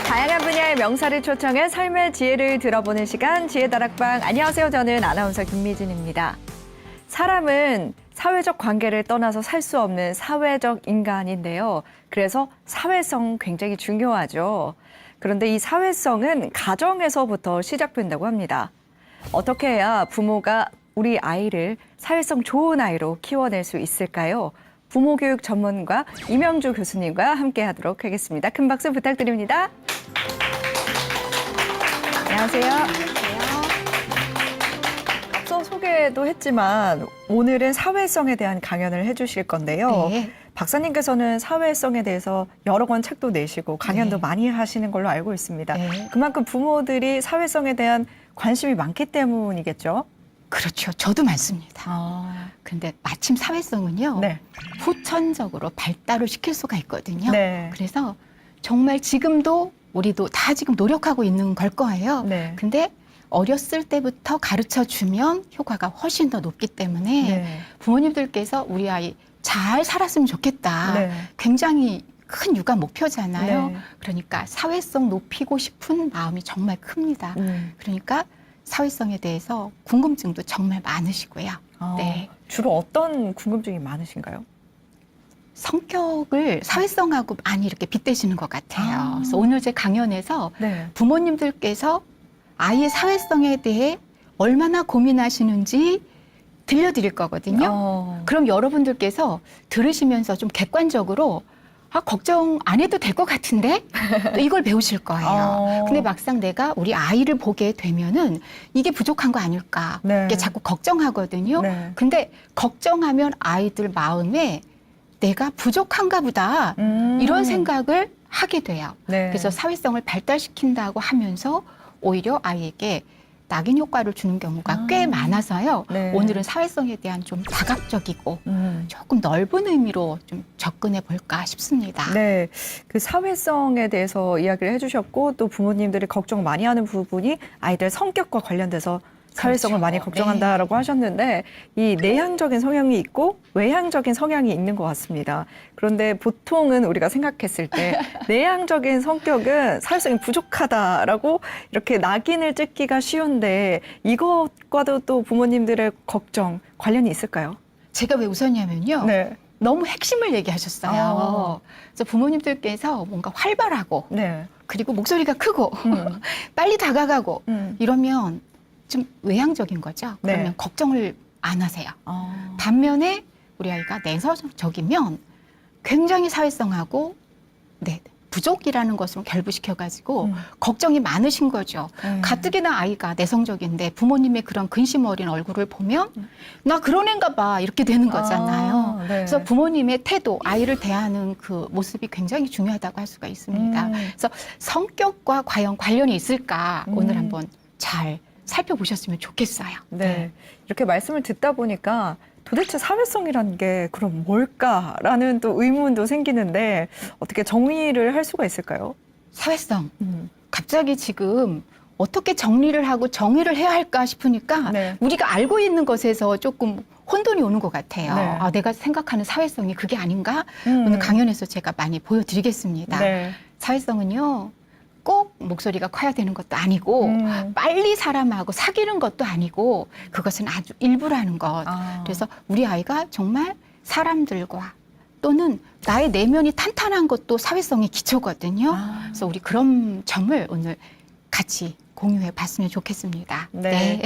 다양한 분야의 명사를 초청해 삶의 지혜를 들어보는 시간 지혜다락방. 안녕하세요. 저는 아나운서 김미진입니다. 사람은 사회적 관계를 떠나서 살 수 없는 사회적 인간인데요. 그래서 사회성 굉장히 중요하죠. 그런데 이 사회성은 가정에서부터 시작된다고 합니다. 어떻게 해야 부모가 우리 아이를 사회성 좋은 아이로 키워낼 수 있을까요? 부모교육 전문가 이명주 교수님과 함께 하도록 하겠습니다. 큰 박수 부탁드립니다. 안녕하세요. 앞서 소개도 했지만 오늘은 사회성에 대한 강연을 해주실 건데요. 네. 박사님께서는 사회성에 대해서 여러 권 책도 내시고 강연도 네. 많이 하시는 걸로 알고 있습니다. 네. 그만큼 부모들이 사회성에 대한 관심이 많기 때문이겠죠? 그렇죠. 저도 많습니다. 근데 마침 사회성은요. 네. 후천적으로 발달을 시킬 수가 있거든요. 네. 그래서 정말 지금도 우리도 다 지금 노력하고 있는 걸 거예요. 네. 근데 어렸을 때부터 가르쳐주면 효과가 훨씬 더 높기 때문에 네. 부모님들께서 우리 아이 잘 살았으면 좋겠다. 네. 굉장히 큰 육아 목표잖아요. 네. 그러니까 사회성 높이고 싶은 마음이 정말 큽니다. 그러니까 사회성에 대해서 궁금증도 정말 많으시고요. 네. 주로 어떤 궁금증이 많으신가요? 성격을 사회성하고 많이 이렇게 빗대시는 것 같아요. 그래서 오늘 제 강연에서 네. 부모님들께서 아이의 사회성에 대해 얼마나 고민하시는지 들려드릴 거거든요. 그럼 여러분들께서 들으시면서 좀 객관적으로 걱정 안 해도 될 것 같은데 이걸 배우실 거예요. 근데 막상 내가 우리 아이를 보게 되면은 이게 부족한 거 아닐까 네. 이게 자꾸 걱정하거든요. 네. 근데 걱정하면 아이들 마음에 내가 부족한가 보다 이런 생각을 하게 돼요. 네. 그래서 사회성을 발달시킨다고 하면서 오히려 아이에게 낙인 효과를 주는 경우가 꽤 많아서요. 네. 오늘은 사회성에 대한 좀 다각적이고 조금 넓은 의미로 좀 접근해 볼까 싶습니다. 네, 그 사회성에 대해서 이야기를 해주셨고 또 부모님들이 걱정 많이 하는 부분이 아이들 성격과 관련돼서 사회성을 그렇죠. 많이 걱정한다라고 하셨는데 이 내향적인 성향이 있고 외향적인 성향이 있는 것 같습니다. 그런데 보통은 우리가 생각했을 때 내향적인 성격은 사회성이 부족하다라고 이렇게 낙인을 찍기가 쉬운데 이것과도 또 부모님들의 걱정 관련이 있을까요? 제가 왜 웃었냐면요. 네. 너무 핵심을 얘기하셨어요. 그래서 부모님들께서 뭔가 활발하고 네. 그리고 목소리가 크고 빨리 다가가고 이러면 좀 외향적인 거죠. 그러면 네. 걱정을 안 하세요. 반면에 우리 아이가 내성적이면 굉장히 사회성하고 부족이라는 것으로 결부시켜가지고 걱정이 많으신 거죠. 가뜩이나 아이가 내성적인데 부모님의 그런 근심 어린 얼굴을 보면 나 그런 애인가 봐 이렇게 되는 거잖아요. 네. 그래서 부모님의 태도, 아이를 대하는 그 모습이 굉장히 중요하다고 할 수가 있습니다. 그래서 성격과 과연 관련이 있을까 오늘 한번 잘 살펴보셨으면 좋겠어요. 네. 이렇게 말씀을 듣다 보니까 도대체 사회성이라는 게 그럼 뭘까라는 또 의문도 생기는데 어떻게 정리를 할 수가 있을까요? 사회성. 갑자기 지금 어떻게 정리를 하고 정의를 해야 할까 싶으니까 네. 우리가 알고 있는 것에서 조금 혼돈이 오는 것 같아요. 네. 내가 생각하는 사회성이 그게 아닌가? 오늘 강연에서 제가 많이 보여드리겠습니다. 네. 사회성은요. 꼭 목소리가 커야 되는 것도 아니고 빨리 사람하고 사귀는 것도 아니고 그것은 아주 일부라는 것. 그래서 우리 아이가 정말 사람들과 또는 나의 내면이 탄탄한 것도 사회성의 기초거든요. 그래서 우리 그런 점을 오늘 같이 공유해 봤으면 좋겠습니다. 네.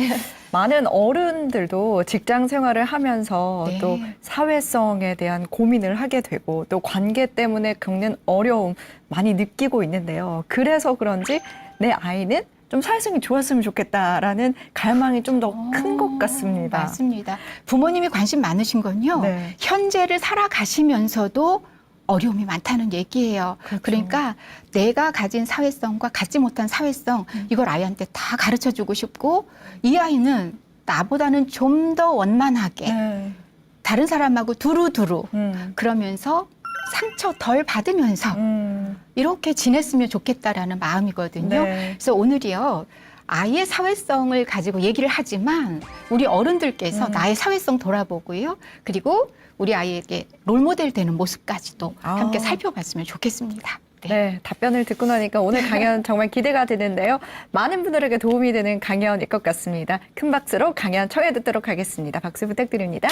많은 어른들도 직장 생활을 하면서 네. 또 사회성에 대한 고민을 하게 되고 또 관계 때문에 겪는 어려움 많이 느끼고 있는데요. 그래서 그런지 내 아이는 좀 사회성이 좋았으면 좋겠다라는 갈망이 좀 더 큰 것 같습니다. 맞습니다. 부모님이 관심 많으신 건요. 네. 현재를 살아가시면서도 어려움이 많다는 얘기예요. 그렇죠. 그러니까 내가 가진 사회성과 갖지 못한 사회성 이걸 아이한테 다 가르쳐주고 싶고 이 아이는 나보다는 좀 더 원만하게 네. 다른 사람하고 두루두루 그러면서 상처 덜 받으면서 이렇게 지냈으면 좋겠다라는 마음이거든요. 네. 그래서 오늘이요. 아이의 사회성을 가지고 얘기를 하지만 우리 어른들께서 나의 사회성 돌아보고요. 그리고 우리 아이에게 롤모델 되는 모습까지도 함께 살펴봤으면 좋겠습니다. 네, 답변을 듣고 나니까 오늘 강연 정말 기대가 되는데요. 많은 분들에게 도움이 되는 강연일 것 같습니다. 큰 박수로 강연 청해 듣도록 하겠습니다. 박수 부탁드립니다.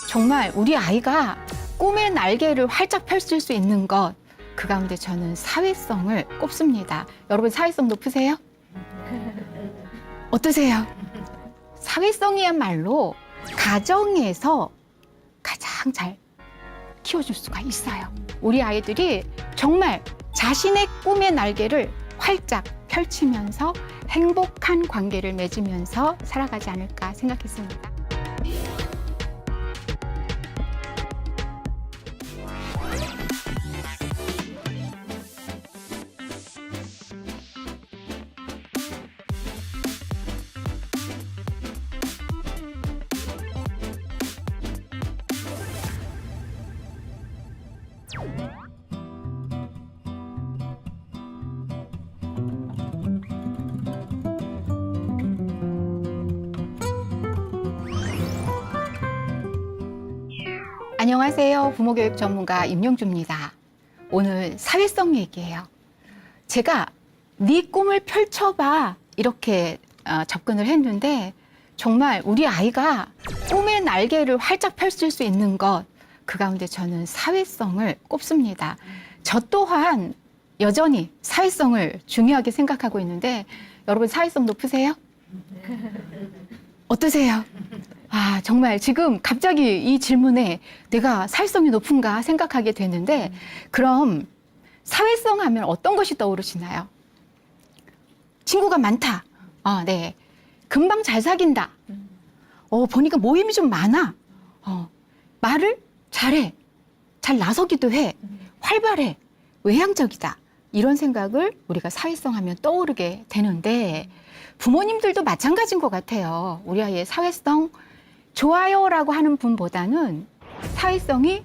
정말 우리 아이가 꿈의 날개를 활짝 펼칠 수 있는 것, 그 가운데 저는 사회성을 꼽습니다. 여러분 사회성 높으세요? 어떠세요? 사회성이야말로 가정에서 가장 잘 키워줄 수가 있어요. 우리 아이들이 정말 자신의 꿈의 날개를 활짝 펼치면서 행복한 관계를 맺으면서 살아가지 않을까 생각했습니다. 안녕하세요. 부모교육 전문가 임영주입니다. 오늘 사회성 얘기예요. 제가 네 꿈을 펼쳐봐 이렇게 접근을 했는데 정말 우리 아이가 꿈의 날개를 활짝 펼칠 수 있는 것, 그 가운데 저는 사회성을 꼽습니다. 저 또한 여전히 사회성을 중요하게 생각하고 있는데 여러분 사회성 높으세요? 어떠세요? 아, 정말 지금 갑자기 이 질문에 내가 사회성이 높은가 생각하게 되는데 그럼 사회성 하면 어떤 것이 떠오르시나요? 친구가 많다. 네. 금방 잘 사귄다. 보니까 모임이 좀 많아. 말을 잘해. 잘 나서기도 해. 활발해. 외향적이다. 이런 생각을 우리가 사회성 하면 떠오르게 되는데 부모님들도 마찬가지인 것 같아요. 우리 아이의 사회성 좋아요라고 하는 분보다는 사회성이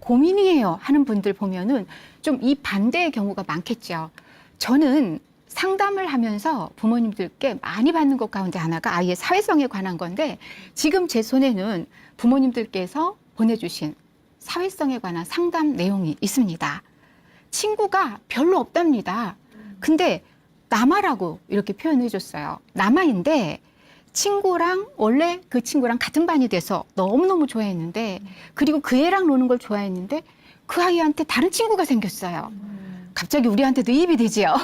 고민이에요 하는 분들 보면은 좀 이 반대의 경우가 많겠죠. 저는 상담을 하면서 부모님들께 많이 받는 것 가운데 하나가 아이의 사회성에 관한 건데 지금 제 손에는 부모님들께서 보내주신 사회성에 관한 상담 내용이 있습니다. 친구가 별로 없답니다. 근데 남아라고 이렇게 표현해 줬어요. 남아인데 친구랑 원래 그 친구랑 같은 반이 돼서 너무너무 좋아했는데 그리고 그 애랑 노는 걸 좋아했는데 그 아이한테 다른 친구가 생겼어요. 갑자기 우리한테도 이입이 되지요.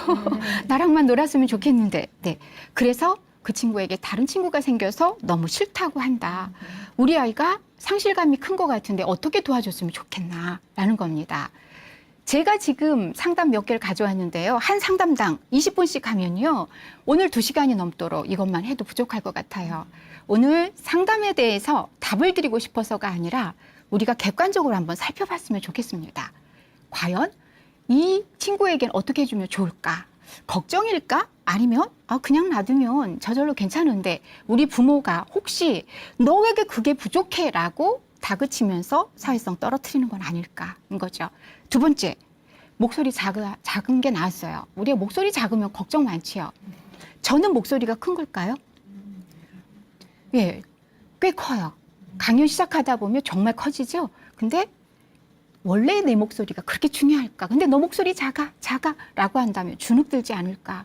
나랑만 놀았으면 좋겠는데. 네. 그래서 그 친구에게 다른 친구가 생겨서 너무 싫다고 한다. 우리 아이가 상실감이 큰 것 같은데 어떻게 도와줬으면 좋겠나 라는 겁니다. 제가 지금 상담 몇 개를 가져왔는데요. 한 상담당 20분씩 하면요. 오늘 2시간이 넘도록 이것만 해도 부족할 것 같아요. 오늘 상담에 대해서 답을 드리고 싶어서가 아니라 우리가 객관적으로 한번 살펴봤으면 좋겠습니다. 과연 이 친구에겐 어떻게 해주면 좋을까? 걱정일까? 아니면 그냥 놔두면 저절로 괜찮은데 우리 부모가 혹시 너에게 그게 부족해 라고 다그치면서 사회성 떨어뜨리는 건 아닐까인 거죠. 두 번째, 목소리 작은 게 나았어요. 우리가 목소리 작으면 걱정 많지요. 저는 목소리가 큰 걸까요? 예, 꽤 커요. 강연 시작하다 보면 정말 커지죠. 근데 원래 내 목소리가 그렇게 중요할까? 근데 너 목소리 작아 라고 한다면 주눅들지 않을까?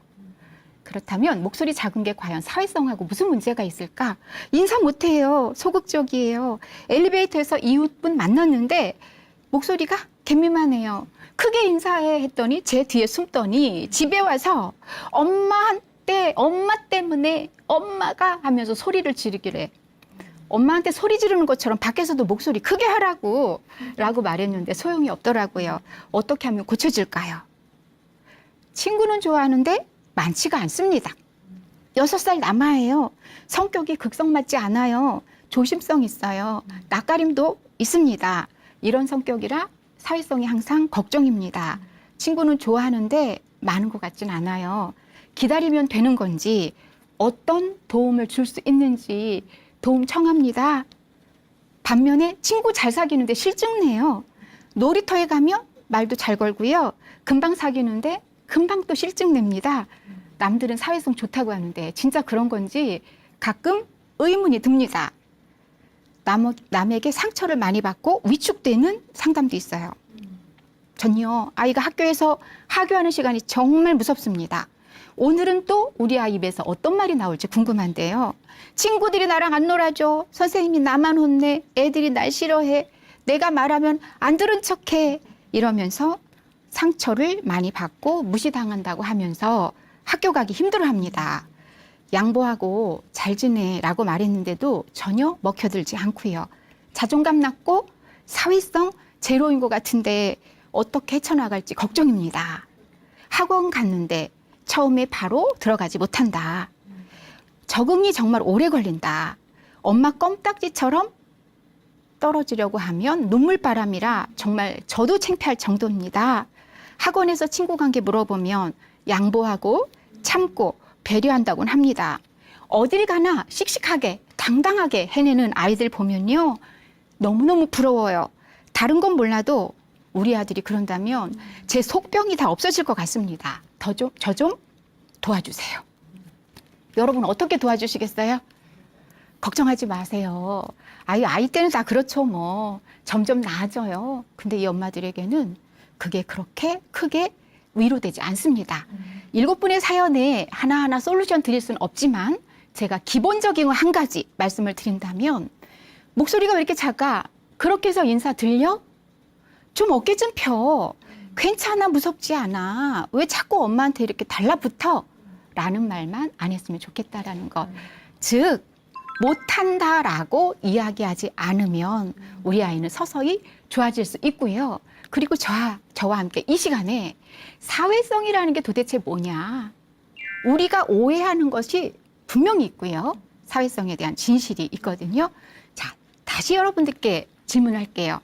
그렇다면 목소리 작은 게 과연 사회성하고 무슨 문제가 있을까? 인사 못해요. 소극적이에요. 엘리베이터에서 이웃분 만났는데 목소리가 개미만해요. 크게 인사해 했더니 제 뒤에 숨더니 집에 와서 엄마 때문에 엄마가 하면서 소리를 지르기래. 엄마한테 소리 지르는 것처럼 밖에서도 목소리 크게 하라고 라고 말했는데 소용이 없더라고요. 어떻게 하면 고쳐질까요? 친구는 좋아하는데 많지가 않습니다. 6살 남아예요. 성격이 극성맞지 않아요. 조심성 있어요. 낯가림도 있습니다. 이런 성격이라 사회성이 항상 걱정입니다. 친구는 좋아하는데 많은 것 같진 않아요. 기다리면 되는 건지 어떤 도움을 줄 수 있는지 도움 청합니다. 반면에 친구 잘 사귀는데 실증내요. 놀이터에 가면 말도 잘 걸고요. 금방 사귀는데 금방 또 실증냅니다. 남들은 사회성 좋다고 하는데 진짜 그런 건지 가끔 의문이 듭니다. 남에게 상처를 많이 받고 위축되는 상담도 있어요. 전요, 아이가 학교에서 하교하는 시간이 정말 무섭습니다. 오늘은 또 우리 아이 입에서 어떤 말이 나올지 궁금한데요. 친구들이 나랑 안 놀아줘. 선생님이 나만 혼내. 애들이 날 싫어해. 내가 말하면 안 들은 척해. 이러면서 상처를 많이 받고 무시당한다고 하면서 학교 가기 힘들어합니다. 양보하고 잘 지내라고 말했는데도 전혀 먹혀들지 않고요. 자존감 낮고 사회성 제로인 것 같은데 어떻게 헤쳐나갈지 걱정입니다. 학원 갔는데 처음에 바로 들어가지 못한다. 적응이 정말 오래 걸린다. 엄마 껌딱지처럼 떨어지려고 하면 눈물바람이라 정말 저도 창피할 정도입니다. 학원에서 친구 관계 물어보면 양보하고 참고 배려한다곤 합니다. 어딜 가나 씩씩하게 당당하게 해내는 아이들 보면요. 너무너무 부러워요. 다른 건 몰라도 우리 아들이 그런다면 제 속병이 다 없어질 것 같습니다. 저 좀 도와주세요. 여러분 어떻게 도와주시겠어요? 걱정하지 마세요. 아이 때는 다 그렇죠 뭐. 점점 나아져요. 근데 이 엄마들에게는 그게 그렇게 크게 위로되지 않습니다. 7분의 사연에 하나하나 솔루션 드릴 수는 없지만 제가 기본적인 거 한 가지 말씀을 드린다면 목소리가 왜 이렇게 작아? 그렇게 해서 인사 들려? 좀 어깨 좀 펴. 괜찮아, 무섭지 않아. 왜 자꾸 엄마한테 이렇게 달라붙어? 라는 말만 안 했으면 좋겠다라는 것. 즉 못한다라고 이야기하지 않으면 우리 아이는 서서히 좋아질 수 있고요. 그리고 저와 함께 이 시간에 사회성이라는 게 도대체 뭐냐. 우리가 오해하는 것이 분명히 있고요. 사회성에 대한 진실이 있거든요. 자, 다시 여러분들께 질문할게요.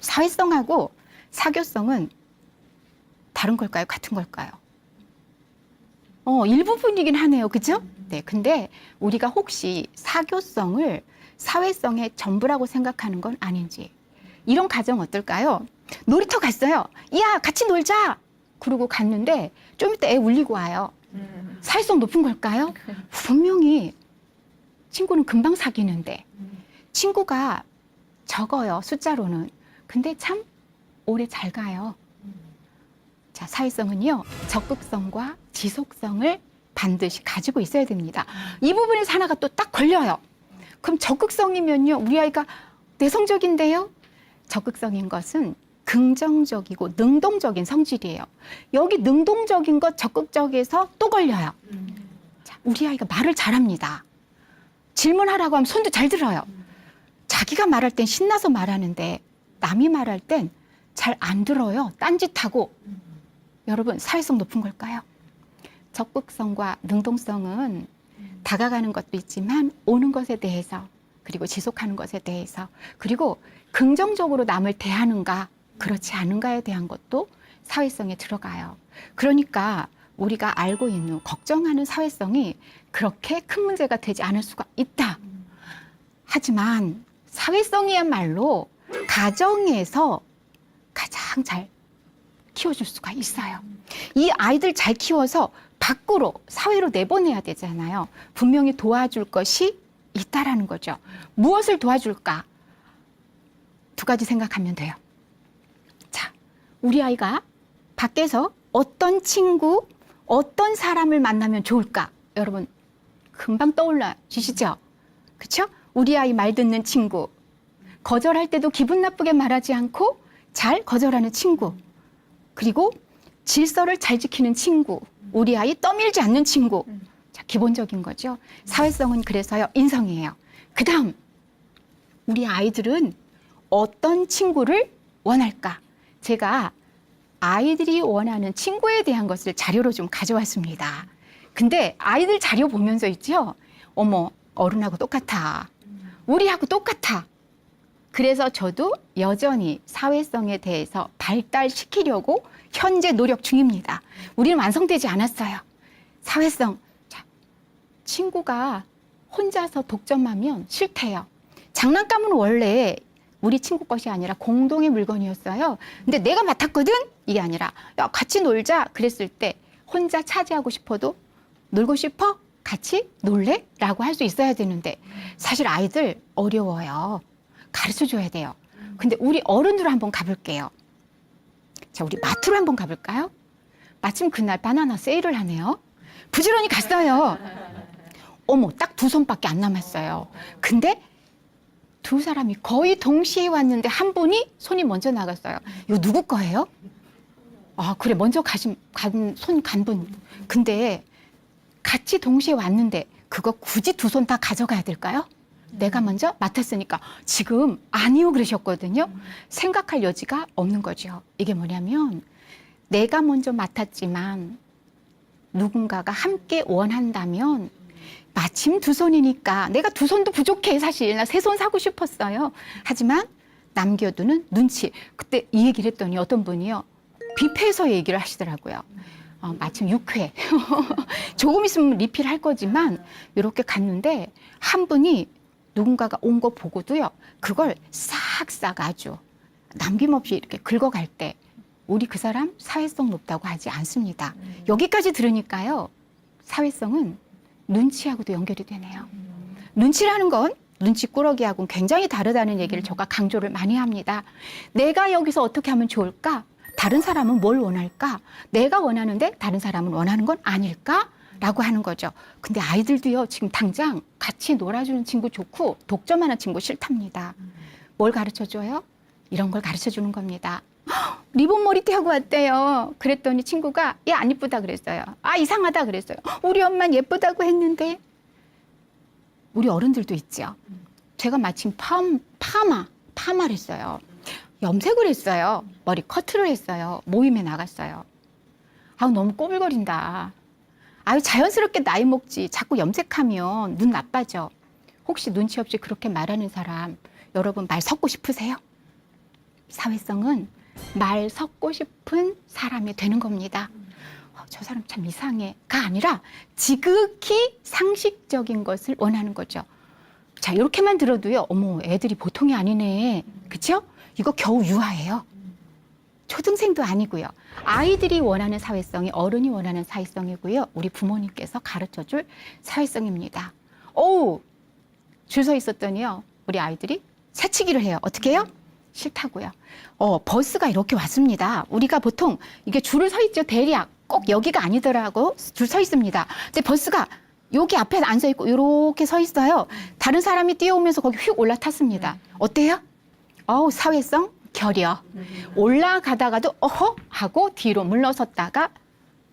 사회성하고 사교성은 다른 걸까요? 같은 걸까요? 일부분이긴 하네요. 그죠? 네. 근데 우리가 혹시 사교성을 사회성의 전부라고 생각하는 건 아닌지. 이런 가정 어떨까요? 놀이터 갔어요. 야, 같이 놀자. 그러고 갔는데 좀 이따 애 울리고 와요. 사회성 높은 걸까요? 분명히 친구는 금방 사귀는데 친구가 적어요. 숫자로는. 근데 참 오래 잘 가요. 자, 사회성은요. 적극성과 지속성을 반드시 가지고 있어야 됩니다. 이 부분에서 하나가 또 딱 걸려요. 그럼 적극성이면요. 우리 아이가 내성적인데요. 적극성인 것은 긍정적이고 능동적인 성질이에요. 여기 능동적인 것 적극적에서 또 걸려요. 자, 우리 아이가 말을 잘합니다. 질문하라고 하면 손도 잘 들어요. 자기가 말할 땐 신나서 말하는데 남이 말할 땐 잘 안 들어요. 딴짓하고. 여러분 사회성 높은 걸까요? 적극성과 능동성은 다가가는 것도 있지만 오는 것에 대해서 그리고 지속하는 것에 대해서 그리고 긍정적으로 남을 대하는가 그렇지 않은가에 대한 것도 사회성에 들어가요. 그러니까 우리가 알고 있는 걱정하는 사회성이 그렇게 큰 문제가 되지 않을 수가 있다. 하지만 사회성이야말로 가정에서 가장 잘 키워줄 수가 있어요. 이 아이들 잘 키워서 밖으로 사회로 내보내야 되잖아요. 분명히 도와줄 것이 있다라는 거죠. 무엇을 도와줄까? 2가지 생각하면 돼요. 자, 우리 아이가 밖에서 어떤 친구, 어떤 사람을 만나면 좋을까? 여러분 금방 떠올라지시죠? 그렇죠? 우리 아이 말 듣는 친구, 거절할 때도 기분 나쁘게 말하지 않고 잘 거절하는 친구, 그리고 질서를 잘 지키는 친구, 우리 아이 떠밀지 않는 친구. 자, 기본적인 거죠. 사회성은 그래서요, 인성이에요. 그 다음, 우리 아이들은 어떤 친구를 원할까? 제가 아이들이 원하는 친구에 대한 것을 자료로 좀 가져왔습니다. 근데 아이들 자료 보면서 있죠? 어머, 어른하고 똑같아. 우리하고 똑같아. 그래서 저도 여전히 사회성에 대해서 발달시키려고 현재 노력 중입니다. 우리는 완성되지 않았어요. 사회성. 자, 친구가 혼자서 독점하면 싫대요. 장난감은 원래 우리 친구 것이 아니라 공동의 물건이었어요. 근데 내가 맡았거든? 이게 아니라 야, 같이 놀자 그랬을 때 혼자 차지하고 싶어도 놀고 싶어? 같이 놀래? 라고 할 수 있어야 되는데 사실 아이들 어려워요. 가르쳐줘야 돼요. 근데 우리 어른으로 한번 가볼게요. 자, 우리 마트로 한번 가볼까요? 마침 그날 바나나 세일을 하네요. 부지런히 갔어요. 어머, 딱 2손밖에 안 남았어요. 근데 2사람이 거의 동시에 왔는데 한 분이 손이 먼저 나갔어요. 이거 누구 거예요? 아, 그래, 먼저 손 간 분. 근데 같이 동시에 왔는데 그거 굳이 2손 다 가져가야 될까요? 내가 먼저 맡았으니까. 지금 아니요 그러셨거든요. 생각할 여지가 없는 거죠. 이게 뭐냐면 내가 먼저 맡았지만 누군가가 함께 원한다면 마침 2손이니까 내가 2손도 부족해 사실. 나 3손 사고 싶었어요. 하지만 남겨두는 눈치. 그때 이 얘기를 했더니 어떤 분이요. 뷔페에서 얘기를 하시더라고요. 마침 6회. 조금 있으면 리필할 거지만 이렇게 갔는데 한 분이 누군가가 온 거 보고도요. 그걸 싹싹 아주 남김없이 이렇게 긁어갈 때 우리 그 사람 사회성 높다고 하지 않습니다. 여기까지 들으니까요. 사회성은 눈치하고도 연결이 되네요. 눈치라는 건 눈치꾸러기하고는 굉장히 다르다는 얘기를 제가 강조를 많이 합니다. 내가 여기서 어떻게 하면 좋을까? 다른 사람은 뭘 원할까? 내가 원하는데 다른 사람은 원하는 건 아닐까? 라고 하는 거죠. 근데 아이들도요, 지금 당장 같이 놀아주는 친구 좋고 독점하는 친구 싫답니다. 뭘 가르쳐줘요? 이런 걸 가르쳐주는 겁니다. 리본 머리띠 하고 왔대요. 그랬더니 친구가 얘 안 이쁘다 그랬어요. 아, 이상하다 그랬어요. 우리 엄마는 예쁘다고 했는데. 우리 어른들도 있죠. 제가 마침 파마를 했어요. 염색을 했어요. 머리 커트를 했어요. 모임에 나갔어요. 아우, 너무 꼬불거린다. 아유, 자연스럽게 나이 먹지. 자꾸 염색하면 눈 나빠져. 혹시 눈치 없이 그렇게 말하는 사람, 여러분 말 섞고 싶으세요? 사회성은 말 섞고 싶은 사람이 되는 겁니다. 저 사람 참 이상해가 아니라 지극히 상식적인 것을 원하는 거죠. 자, 이렇게만 들어도요. 어머, 애들이 보통이 아니네. 그렇죠? 이거 겨우 유아예요. 초등생도 아니고요. 아이들이 원하는 사회성이 어른이 원하는 사회성이고요. 우리 부모님께서 가르쳐줄 사회성입니다. 오, 줄 서 있었더니요. 우리 아이들이 새치기를 해요. 어떻게 해요? 싫다고요. 버스가 이렇게 왔습니다. 우리가 보통 이게 줄을 서 있죠. 대략 꼭 여기가 아니더라고 줄 서 있습니다. 근데 버스가 여기 앞에 안 서 있고 이렇게 서 있어요. 다른 사람이 뛰어오면서 거기 휙 올라탔습니다. 어때요? 사회성 결여. 올라가다가도 어허 하고 뒤로 물러섰다가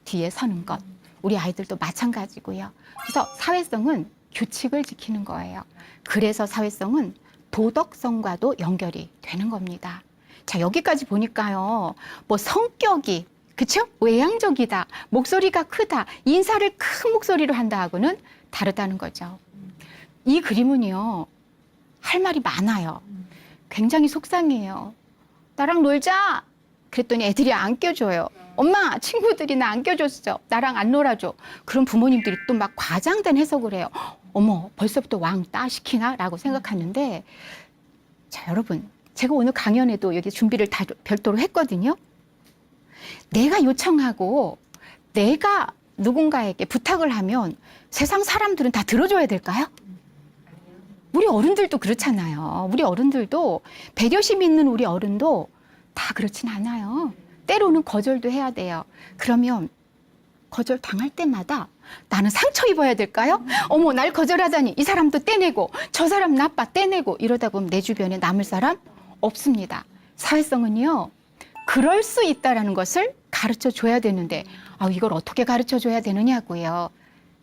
뒤에 서는 것. 우리 아이들도 마찬가지고요. 그래서 사회성은 규칙을 지키는 거예요. 그래서 사회성은 도덕성과도 연결이 되는 겁니다. 자, 여기까지 보니까요. 뭐 성격이, 그쵸? 외향적이다, 목소리가 크다, 인사를 큰 목소리로 한다 하고는 다르다는 거죠. 이 그림은요, 할 말이 많아요. 굉장히 속상해요. 나랑 놀자! 그랬더니 애들이 안 껴줘요. 엄마, 친구들이 나 안 껴줬어. 나랑 안 놀아줘. 그럼 부모님들이 또 막 과장된 해석을 해요. 어머, 벌써부터 왕따 시키나? 라고 생각하는데, 자, 여러분, 제가 오늘 강연에도 여기 준비를 다 별도로 했거든요. 내가 요청하고 내가 누군가에게 부탁을 하면 세상 사람들은 다 들어줘야 될까요? 우리 어른들도 그렇잖아요. 우리 어른들도 배려심 있는 우리 어른도 다 그렇진 않아요. 때로는 거절도 해야 돼요. 그러면 거절 당할 때마다 나는 상처 입어야 될까요? 어머, 날 거절하다니 이 사람도 떼내고 저 사람 나빠 떼내고 이러다 보면 내 주변에 남을 사람 없습니다. 사회성은요. 그럴 수 있다라는 것을 가르쳐 줘야 되는데 이걸 어떻게 가르쳐 줘야 되느냐고요.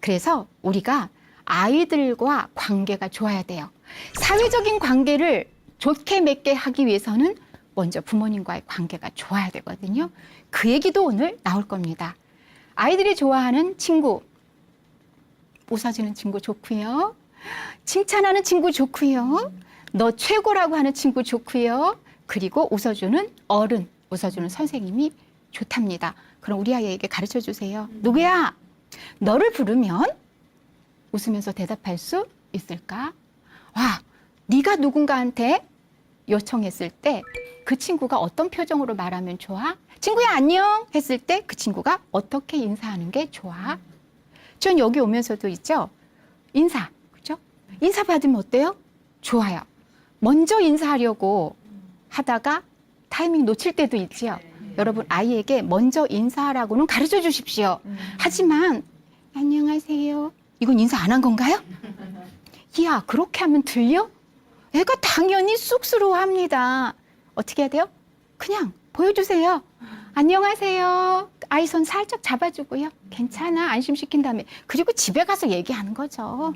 그래서 우리가 아이들과 관계가 좋아야 돼요. 사회적인 관계를 좋게 맺게 하기 위해서는 먼저 부모님과의 관계가 좋아야 되거든요. 그 얘기도 오늘 나올 겁니다. 아이들이 좋아하는 친구, 웃어주는 친구 좋고요. 칭찬하는 친구 좋고요. 너 최고라고 하는 친구 좋고요. 그리고 웃어주는 어른, 웃어주는 선생님이 좋답니다. 그럼 우리 아이에게 가르쳐 주세요. 누구야? 너를 부르면 웃으면서 대답할 수 있을까? 와, 네가 누군가한테 요청했을 때 그 친구가 어떤 표정으로 말하면 좋아? 친구야 안녕 했을 때 그 친구가 어떻게 인사하는 게 좋아? 전 여기 오면서도 있죠. 인사, 그죠? 인사 받으면 어때요? 좋아요. 먼저 인사하려고 하다가 타이밍 놓칠 때도 있지요. 여러분, 아이에게 먼저 인사하라고는 가르쳐 주십시오. 하지만 안녕하세요. 이건 인사 안 한 건가요? 야, 그렇게 하면 들려? 애가 당연히 쑥스러워합니다. 어떻게 해야 돼요? 그냥 보여주세요. 안녕하세요. 아이 손 살짝 잡아주고요. 괜찮아. 안심시킨 다음에. 그리고 집에 가서 얘기하는 거죠.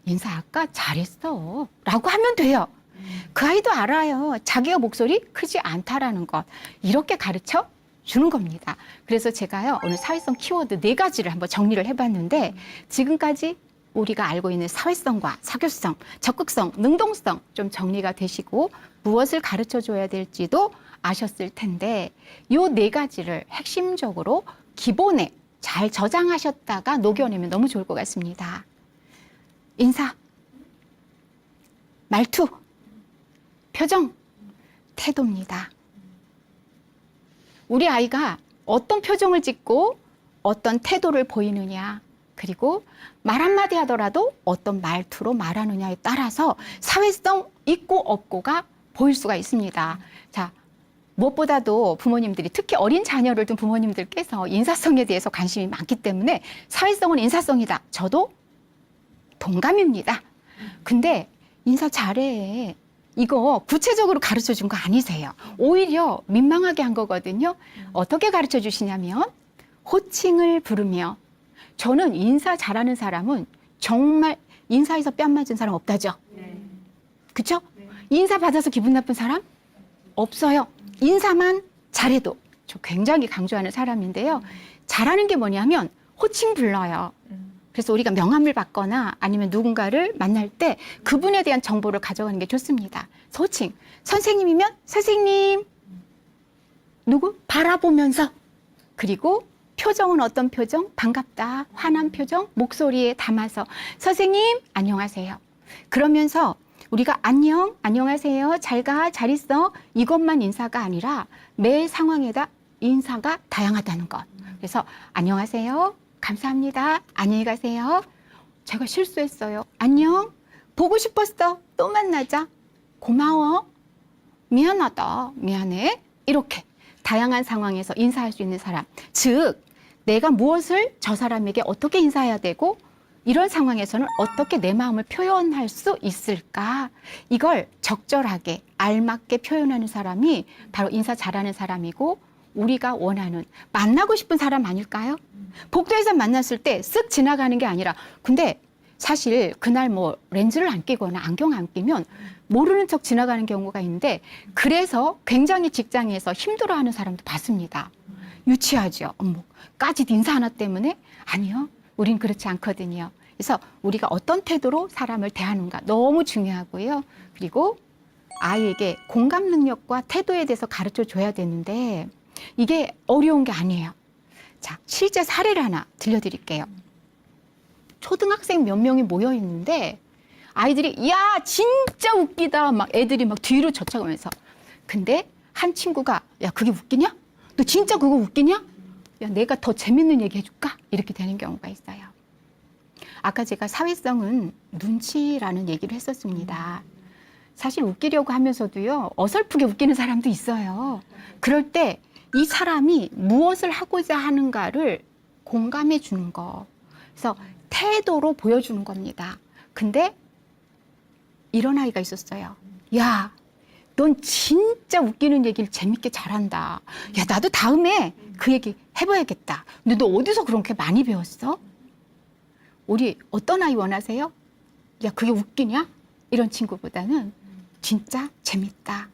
인사 아까 잘했어. 라고 하면 돼요. 그 아이도 알아요. 자기가 목소리 크지 않다라는 것. 이렇게 가르쳐 주는 겁니다. 그래서 제가요, 오늘 사회성 키워드 4가지를 한번 정리를 해봤는데, 지금까지 우리가 알고 있는 사회성과 사교성, 적극성, 능동성 좀 정리가 되시고 무엇을 가르쳐 줘야 될지도 아셨을 텐데, 요 4가지를 핵심적으로 기본에 잘 저장하셨다가 녹여내면 너무 좋을 것 같습니다. 인사, 말투, 표정, 태도입니다. 우리 아이가 어떤 표정을 짓고 어떤 태도를 보이느냐, 그리고 말 한마디 하더라도 어떤 말투로 말하느냐에 따라서 사회성 있고 없고가 보일 수가 있습니다. 자, 무엇보다도 부모님들이, 특히 어린 자녀를 둔 부모님들께서 인사성에 대해서 관심이 많기 때문에 사회성은 인사성이다. 저도 동감입니다. 근데 인사 잘해. 이거 구체적으로 가르쳐 준 거 아니세요. 오히려 민망하게 한 거거든요. 어떻게 가르쳐 주시냐면 호칭을 부르며, 저는 인사 잘하는 사람은 정말 인사에서 뺨 맞은 사람 없다죠. 그쵸? 인사 받아서 기분 나쁜 사람 없어요. 인사만 잘해도. 저 굉장히 강조하는 사람인데요. 잘하는 게 뭐냐면 호칭 불러요. 그래서 우리가 명함을 받거나 아니면 누군가를 만날 때 그분에 대한 정보를 가져가는 게 좋습니다. 호칭. 선생님이면 선생님. 누구? 바라보면서. 그리고 표정은 어떤 표정? 반갑다, 화난 표정, 목소리에 담아서 선생님, 안녕하세요. 그러면서 우리가 안녕, 안녕하세요, 잘 가, 잘 있어, 이것만 인사가 아니라 매 상황에다 인사가 다양하다는 것. 그래서 안녕하세요, 감사합니다, 안녕히 가세요, 제가 실수했어요, 안녕, 보고 싶었어, 또 만나자, 고마워, 미안하다, 미안해. 이렇게 다양한 상황에서 인사할 수 있는 사람. 즉, 내가 무엇을 저 사람에게 어떻게 인사해야 되고 이런 상황에서는 어떻게 내 마음을 표현할 수 있을까? 이걸 적절하게 알맞게 표현하는 사람이 바로 인사 잘하는 사람이고, 우리가 원하는, 만나고 싶은 사람 아닐까요? 복도에서 만났을 때 쓱 지나가는 게 아니라, 근데 사실 그날 뭐 렌즈를 안 끼거나 안경 안 끼면 모르는 척 지나가는 경우가 있는데, 그래서 굉장히 직장에서 힘들어하는 사람도 봤습니다. 유치하죠. 어머, 까짓 인사 하나 때문에? 아니요, 우린 그렇지 않거든요. 그래서 우리가 어떤 태도로 사람을 대하는가 너무 중요하고요. 그리고 아이에게 공감 능력과 태도에 대해서 가르쳐 줘야 되는데 이게 어려운 게 아니에요. 자, 실제 사례를 하나 들려드릴게요. 초등학생 몇 명이 모여 있는데 아이들이 야 진짜 웃기다 막 애들이 막 뒤로 젖혀가면서, 근데 한 친구가 야 그게 웃기냐? 너 진짜 그거 웃기냐? 야 내가 더 재밌는 얘기 해줄까? 이렇게 되는 경우가 있어요. 아까 제가 사회성은 눈치라는 얘기를 했었습니다. 사실 웃기려고 하면서도요, 어설프게 웃기는 사람도 있어요. 그럴 때 이 사람이 무엇을 하고자 하는가를 공감해 주는 거. 그래서 태도로 보여주는 겁니다. 근데 이런 아이가 있었어요. 야, 넌 진짜 웃기는 얘기를 재밌게 잘한다. 야, 나도 다음에 그 얘기 해봐야겠다. 근데 너 어디서 그렇게 많이 배웠어? 우리 어떤 아이 원하세요? 야, 그게 웃기냐? 이런 친구보다는 진짜 재밌다.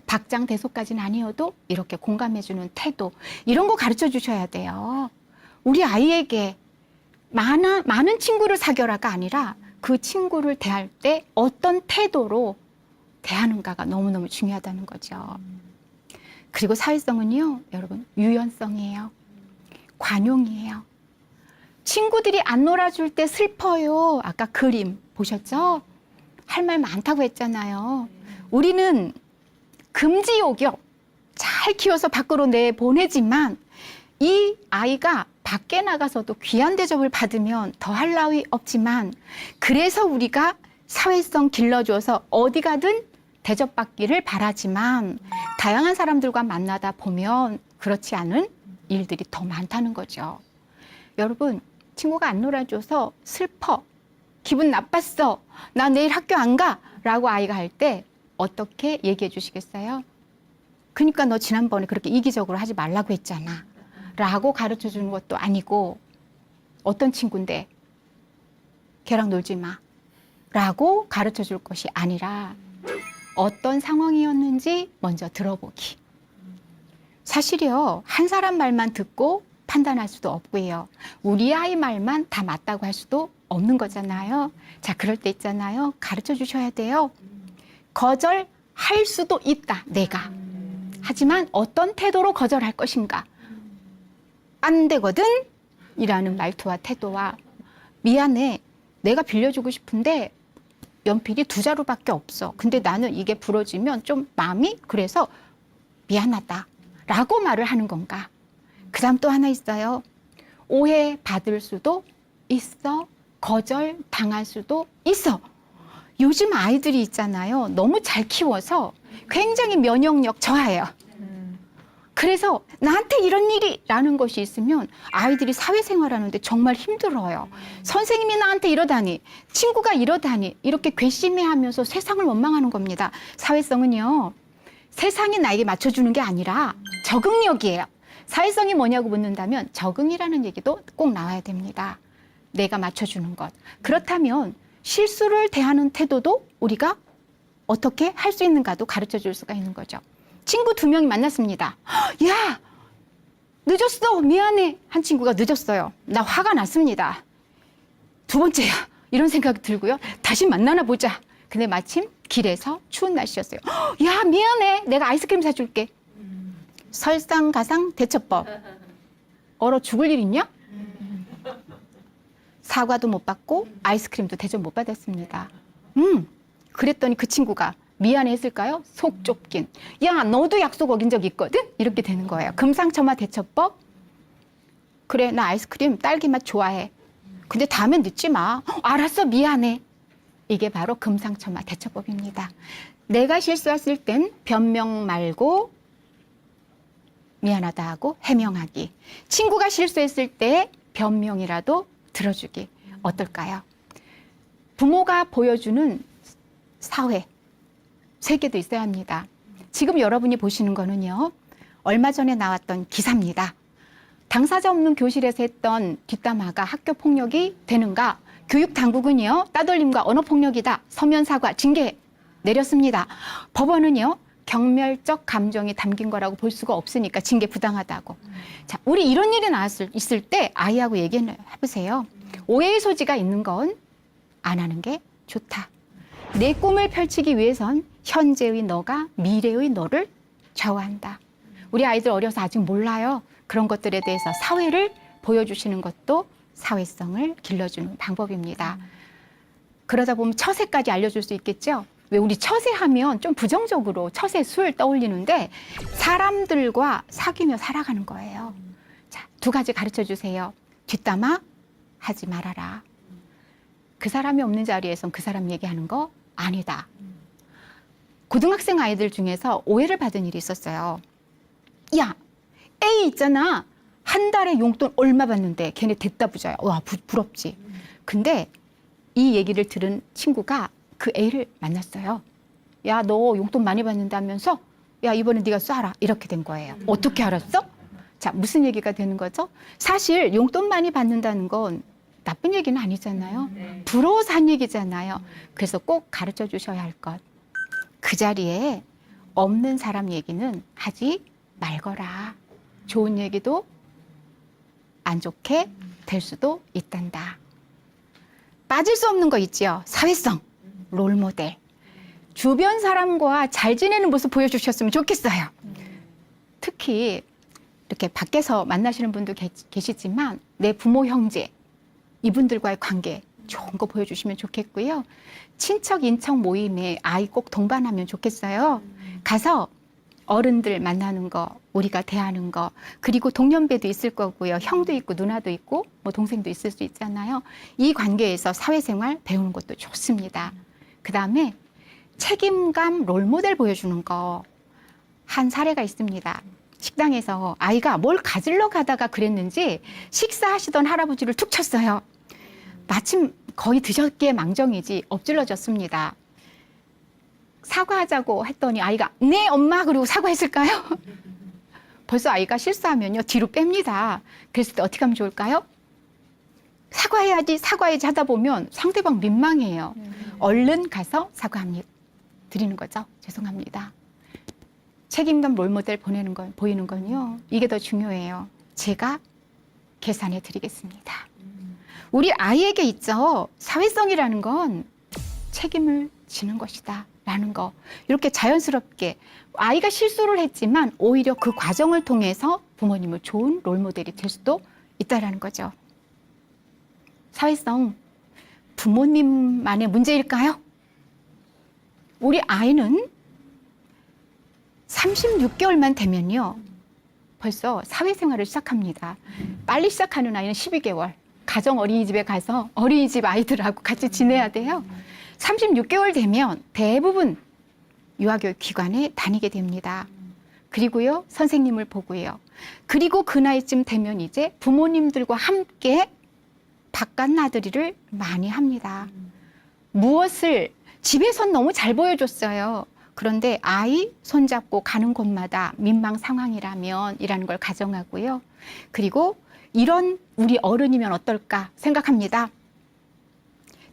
박장대소까지는 아니어도 이렇게 공감해주는 태도, 이런 거 가르쳐 주셔야 돼요. 우리 아이에게 많은 친구를 사귀어라가 아니라 그 친구를 대할 때 어떤 태도로 대하는가가 너무너무 중요하다는 거죠. 그리고 사회성은요, 여러분, 유연성이에요. 관용이에요. 친구들이 안 놀아줄 때 슬퍼요. 아까 그림 보셨죠? 할 말 많다고 했잖아요. 우리는 금지옥이요. 잘 키워서 밖으로 내보내지만 이 아이가 밖에 나가서도 귀한 대접을 받으면 더할 나위 없지만 그래서 우리가 사회성 길러줘서 어디 가든 대접받기를 바라지만 다양한 사람들과 만나다 보면 그렇지 않은 일들이 더 많다는 거죠. 여러분, 친구가 안 놀아줘서 슬퍼, 기분 나빴어, 나 내일 학교 안 가 라고 아이가 할 때 어떻게 얘기해 주시겠어요? 그러니까 너 지난번에 그렇게 이기적으로 하지 말라고 했잖아 라고 가르쳐 주는 것도 아니고, 어떤 친구인데 걔랑 놀지 마 라고 가르쳐 줄 것이 아니라 어떤 상황이었는지 먼저 들어보기. 사실이요, 한 사람 말만 듣고 판단할 수도 없고요, 우리 아이 말만 다 맞다고 할 수도 없는 거잖아요. 자, 그럴 때 있잖아요, 가르쳐 주셔야 돼요. 거절할 수도 있다, 내가. 하지만 어떤 태도로 거절할 것인가. 안 되거든? 이라는 말투와 태도와, 미안해, 내가 빌려주고 싶은데 연필이 2자루밖에 없어. 근데 나는 이게 부러지면 좀 마음이 그래서 미안하다 라고 말을 하는 건가. 그 다음 또 하나 있어요. 오해받을 수도 있어. 거절 당할 수도 있어. 요즘 아이들이 있잖아요, 너무 잘 키워서 굉장히 면역력 저하예요. 그래서 나한테 이런 일이 라는 것이 있으면 아이들이 사회생활하는데 정말 힘들어요. 선생님이 나한테 이러다니, 친구가 이러다니, 이렇게 괘씸해하면서 세상을 원망하는 겁니다. 사회성은요, 세상이 나에게 맞춰주는 게 아니라 적응력이에요. 사회성이 뭐냐고 묻는다면 적응이라는 얘기도 꼭 나와야 됩니다. 내가 맞춰주는 것. 그렇다면 실수를 대하는 태도도 우리가 어떻게 할 수 있는가도 가르쳐 줄 수가 있는 거죠. 친구 2명이 만났습니다. 야, 늦었어, 미안해. 한 친구가 늦었어요. 나 화가 났습니다. 2번째야. 이런 생각이 들고요, 다시 만나나 보자. 근데 마침 길에서 추운 날씨였어요. 야, 미안해, 내가 아이스크림 사줄게. 설상가상 대처법. 얼어 죽을 일 있냐? 사과도 못 받고 아이스크림도 대접 못 받았습니다. 그랬더니 그 친구가 미안해 했을까요? 속 좁긴. 야, 너도 약속 어긴 적 있거든? 이렇게 되는 거예요. 금상첨화 대처법. 그래, 나 아이스크림 딸기 맛 좋아해. 근데 다음엔 늦지 마. 알았어, 미안해. 이게 바로 금상첨화 대처법입니다. 내가 실수했을 땐 변명 말고 미안하다 하고 해명하기. 친구가 실수했을 때 변명이라도 들어주기. 어떨까요? 부모가 보여주는 사회, 세계도 있어야 합니다. 지금 여러분이 보시는 거는요, 얼마 전에 나왔던 기사입니다. 당사자 없는 교실에서 했던 뒷담화가 학교 폭력이 되는가? 교육 당국은요, 따돌림과 언어폭력이다, 서면 사과, 징계 내렸습니다. 법원은요, 경멸적 감정이 담긴 거라고 볼 수가 없으니까 징계 부당하다고. 자, 우리 이런 일이 있을 때 아이하고 얘기해보세요. 오해의 소지가 있는 건 안 하는 게 좋다. 내 꿈을 펼치기 위해선 현재의 너가 미래의 너를 좌우한다. 우리 아이들 어려서 아직 몰라요. 그런 것들에 대해서 사회를 보여주시는 것도 사회성을 길러주는 방법입니다. 그러다 보면 처세까지 알려줄 수 있겠죠. 왜 우리 처세하면 좀 부정적으로 처세 술 떠올리는데 사람들과 사귀며 살아가는 거예요. 자, 2가지 가르쳐 주세요. 뒷담화 하지 말아라. 그 사람이 없는 자리에선 그 사람 얘기하는 거 아니다. 고등학생 아이들 중에서 오해를 받은 일이 있었어요. 야, A 있잖아. 한 달에 용돈 얼마 받는데 걔네 됐다 부자야. 와, 부럽지. 근데 이 얘기를 들은 친구가 그 A를 만났어요. 야, 너 용돈 많이 받는다면서? 야, 이번에 네가 쏴라. 이렇게 된 거예요. 어떻게 알았어? 자, 무슨 얘기가 되는 거죠? 사실 용돈 많이 받는다는 건 나쁜 얘기는 아니잖아요. 부러워서 한 얘기잖아요. 그래서 꼭 가르쳐 주셔야 할 것. 그 자리에 없는 사람 얘기는 하지 말거라. 좋은 얘기도 안 좋게 될 수도 있단다. 빠질 수 없는 거 있죠. 사회성, 롤모델. 주변 사람과 잘 지내는 모습 보여주셨으면 좋겠어요. 특히 이렇게 밖에서 만나시는 분도 계시지만 내 부모, 형제, 이분들과의 관계 좋은 거 보여주시면 좋겠고요. 친척, 인척 모임에 아이 꼭 동반하면 좋겠어요. 가서 어른들 만나는 거, 우리가 대하는 거, 그리고 동년배도 있을 거고요. 형도 있고 누나도 있고 뭐 동생도 있을 수 있잖아요. 이 관계에서 사회생활 배우는 것도 좋습니다. 그다음에 책임감 롤모델 보여주는 거. 한 사례가 있습니다. 식당에서 아이가 뭘 가지러 가다가 그랬는지 식사하시던 할아버지를 툭 쳤어요. 마침 거의 드셨기에 망정이지 엎질러졌습니다. 사과하자고 했더니 아이가 네 엄마 그리고 사과했을까요? 벌써 아이가 실수하면요 뒤로 뺍니다. 그랬을 때 어떻게 하면 좋을까요? 사과해야지 하다 보면 상대방 민망해요. 얼른 가서 사과합니다. 드리는 거죠. 죄송합니다. 책임감 롤모델 보이는 건요. 이게 더 중요해요. 제가 계산해 드리겠습니다. 우리 아이에게 있죠. 사회성이라는 건 책임을 지는 것이다. 라는 거. 이렇게 자연스럽게 아이가 실수를 했지만 오히려 그 과정을 통해서 부모님은 좋은 롤모델이 될 수도 있다라는 거죠. 사회성, 부모님만의 문제일까요? 우리 아이는 36개월만 되면요. 벌써 사회생활을 시작합니다. 빨리 시작하는 아이는 12개월. 가정 어린이집에 가서 어린이집 아이들하고 같이 지내야 돼요. 36개월 되면 대부분 유아교육 기관에 다니게 됩니다. 그리고요, 선생님을 보고요. 그리고 그 나이쯤 되면 이제 부모님들과 함께 바깥 나들이를 많이 합니다. 무엇을 집에선 너무 잘 보여줬어요. 그런데 아이 손잡고 가는 곳마다 민망 상황이라면 이라는 걸 가정하고요. 그리고 이런 우리 어른이면 어떨까 생각합니다.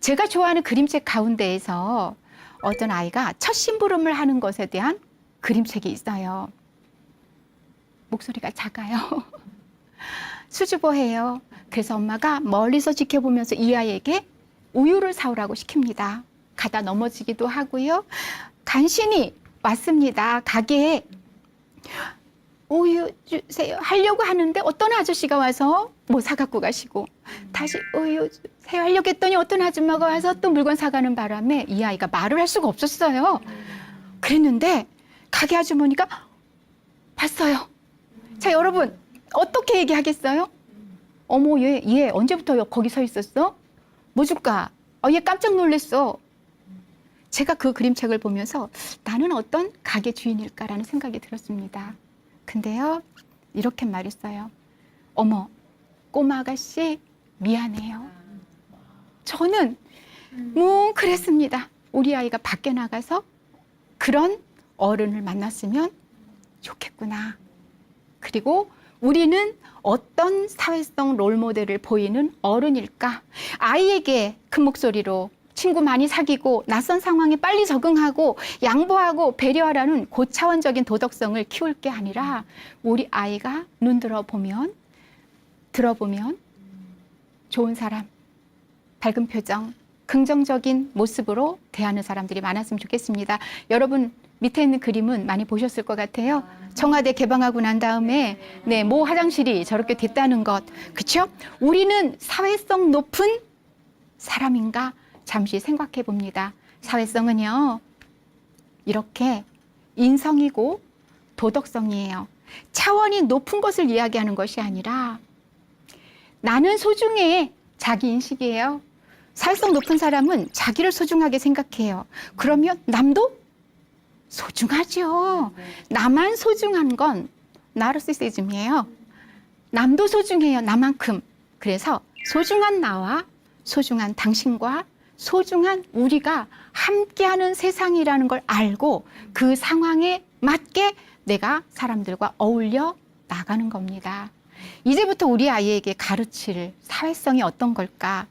제가 좋아하는 그림책 가운데에서 어떤 아이가 첫 심부름을 하는 것에 대한 그림책이 있어요. 목소리가 작아요. 수줍어해요. 그래서 엄마가 멀리서 지켜보면서 이 아이에게 우유를 사오라고 시킵니다. 가다 넘어지기도 하고요. 간신히 왔습니다. 가게에 우유 주세요 하려고 하는데 어떤 아저씨가 와서 뭐 사갖고 가시고 다시 우유 주세요 하려고 했더니 어떤 아줌마가 와서 또 물건 사가는 바람에 이 아이가 말을 할 수가 없었어요. 그랬는데 가게 아주머니가 봤어요. 자, 여러분 어떻게 얘기하겠어요? 어머, 얘 언제부터 거기 서 있었어? 뭐 줄까? 얘 깜짝 놀랐어. 제가 그 그림책을 보면서 나는 어떤 가게 주인일까라는 생각이 들었습니다. 근데요, 이렇게 말했어요. 어머, 꼬마 아가씨 미안해요. 저는 그랬습니다. 우리 아이가 밖에 나가서 그런 어른을 만났으면 좋겠구나. 그리고 우리는 어떤 사회성 롤모델을 보이는 어른일까? 아이에게 큰 목소리로 친구 많이 사귀고 낯선 상황에 빨리 적응하고 양보하고 배려하라는 고차원적인 도덕성을 키울 게 아니라 우리 아이가 눈 들어보면 들어보면 좋은 사람, 밝은 표정, 긍정적인 모습으로 대하는 사람들이 많았으면 좋겠습니다. 여러분 밑에 있는 그림은 많이 보셨을 것 같아요. 청와대 개방하고 난 다음에 모 화장실이 저렇게 됐다는 것. 그렇죠? 우리는 사회성 높은 사람인가? 잠시 생각해 봅니다. 사회성은요, 이렇게 인성이고 도덕성이에요. 차원이 높은 것을 이야기하는 것이 아니라 나는 소중해, 자기 인식이에요. 사회성 높은 사람은 자기를 소중하게 생각해요. 그러면 남도 소중하죠. 나만 소중한 건 나르시시즘이에요. 남도 소중해요, 나만큼. 그래서 소중한 나와 소중한 당신과 소중한 우리가 함께하는 세상이라는 걸 알고 그 상황에 맞게 내가 사람들과 어울려 나가는 겁니다. 이제부터 우리 아이에게 가르칠 사회성이 어떤 걸까?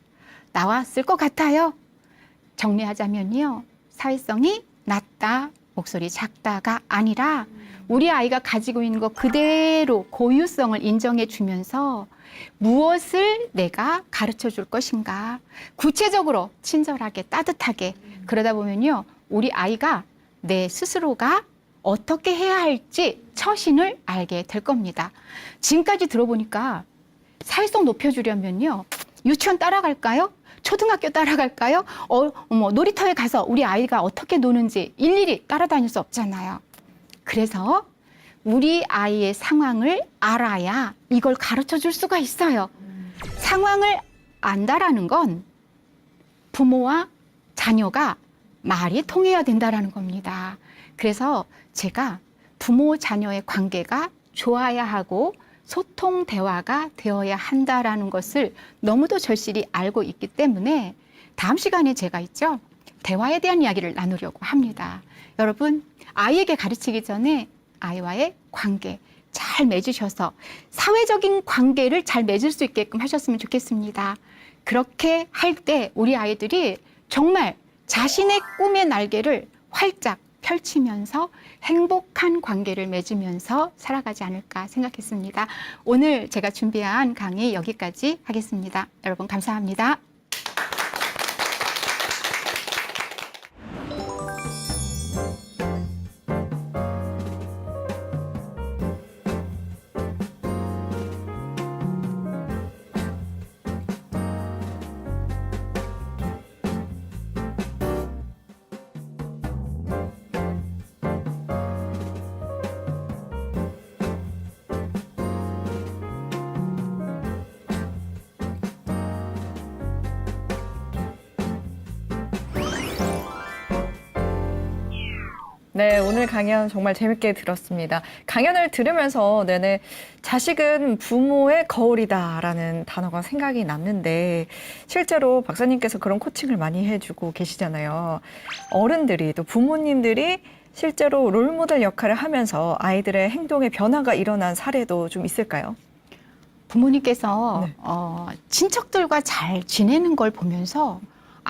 나왔을 것 같아요. 정리하자면요. 사회성이 낮다, 목소리 작다가 아니라 우리 아이가 가지고 있는 것 그대로 고유성을 인정해 주면서 무엇을 내가 가르쳐 줄 것인가 구체적으로 친절하게 따뜻하게 그러다 보면요 우리 아이가 내 스스로가 어떻게 해야 할지 처신을 알게 될 겁니다. 지금까지 들어보니까 사회성 높여주려면요 유치원 따라갈까요? 초등학교 따라갈까요? 놀이터에 가서 우리 아이가 어떻게 노는지 일일이 따라다닐 수 없잖아요. 그래서 우리 아이의 상황을 알아야 이걸 가르쳐 줄 수가 있어요. 상황을 안다라는 건 부모와 자녀가 말이 통해야 된다라는 겁니다. 그래서 제가 부모 자녀의 관계가 좋아야 하고 소통 대화가 되어야 한다라는 것을 너무도 절실히 알고 있기 때문에 다음 시간에 제가 있죠. 대화에 대한 이야기를 나누려고 합니다. 여러분, 아이에게 가르치기 전에 아이와의 관계 잘 맺으셔서 사회적인 관계를 잘 맺을 수 있게끔 하셨으면 좋겠습니다. 그렇게 할 때 우리 아이들이 정말 자신의 꿈의 날개를 활짝 펼치면서 행복한 관계를 맺으면서 살아가지 않을까 생각했습니다. 오늘 제가 준비한 강의 여기까지 하겠습니다. 여러분 감사합니다. 네, 오늘 강연 정말 재밌게 들었습니다. 강연을 들으면서 내내 자식은 부모의 거울이다라는 단어가 생각이 났는데 실제로 박사님께서 그런 코칭을 많이 해주고 계시잖아요. 어른들이 또 부모님들이 실제로 롤모델 역할을 하면서 아이들의 행동의 변화가 일어난 사례도 좀 있을까요? 부모님께서 네. 친척들과 잘 지내는 걸 보면서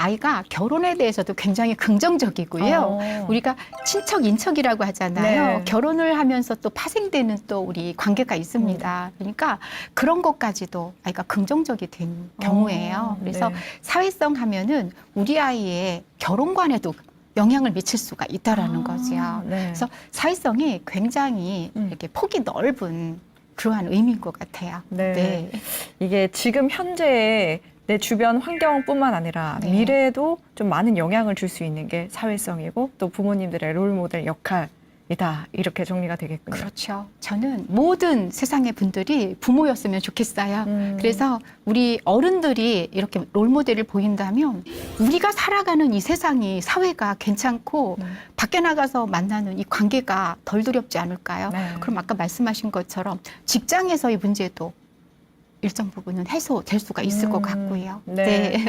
아이가 결혼에 대해서도 굉장히 긍정적이고요. 우리가 친척, 인척이라고 하잖아요. 네. 결혼을 하면서 또 파생되는 또 우리 관계가 있습니다. 그러니까 그런 것까지도 아이가 긍정적이 된 경우예요. 그래서 네. 사회성 하면은 우리 아이의 결혼관에도 영향을 미칠 수가 있다라는 거죠. 네. 그래서 사회성이 굉장히 이렇게 폭이 넓은 그러한 의미인 것 같아요. 네. 이게 지금 현재의 내 주변 환경뿐만 아니라 네. 미래에도 좀 많은 영향을 줄 수 있는 게 사회성이고 또 부모님들의 롤모델 역할이다. 이렇게 정리가 되겠군요. 그렇죠. 저는 모든 세상의 분들이 부모였으면 좋겠어요. 그래서 우리 어른들이 이렇게 롤모델을 보인다면 우리가 살아가는 이 세상이 사회가 괜찮고 밖에 나가서 만나는 이 관계가 덜 두렵지 않을까요? 네. 그럼 아까 말씀하신 것처럼 직장에서의 문제도 일정 부분은 해소될 수가 있을 것 같고요. 네.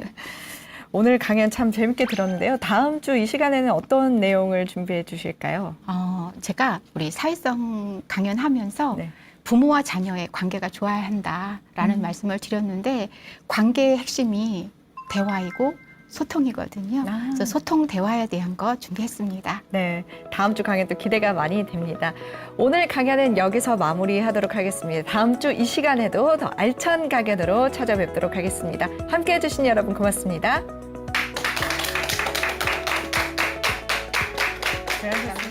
오늘 강연 참 재밌게 들었는데요. 다음 주 이 시간에는 어떤 내용을 준비해 주실까요? 제가 우리 사회성 강연하면서 네. 부모와 자녀의 관계가 좋아야 한다라는 말씀을 드렸는데 관계의 핵심이 대화이고 소통이거든요. 그래서 소통 대화에 대한 거 준비했습니다. 네, 다음 주 강연 또 기대가 많이 됩니다. 오늘 강연은 여기서 마무리하도록 하겠습니다. 다음 주 이 시간에도 더 알찬 강연으로 찾아뵙도록 하겠습니다. 함께해 주신 여러분 고맙습니다. 네, 감사합니다.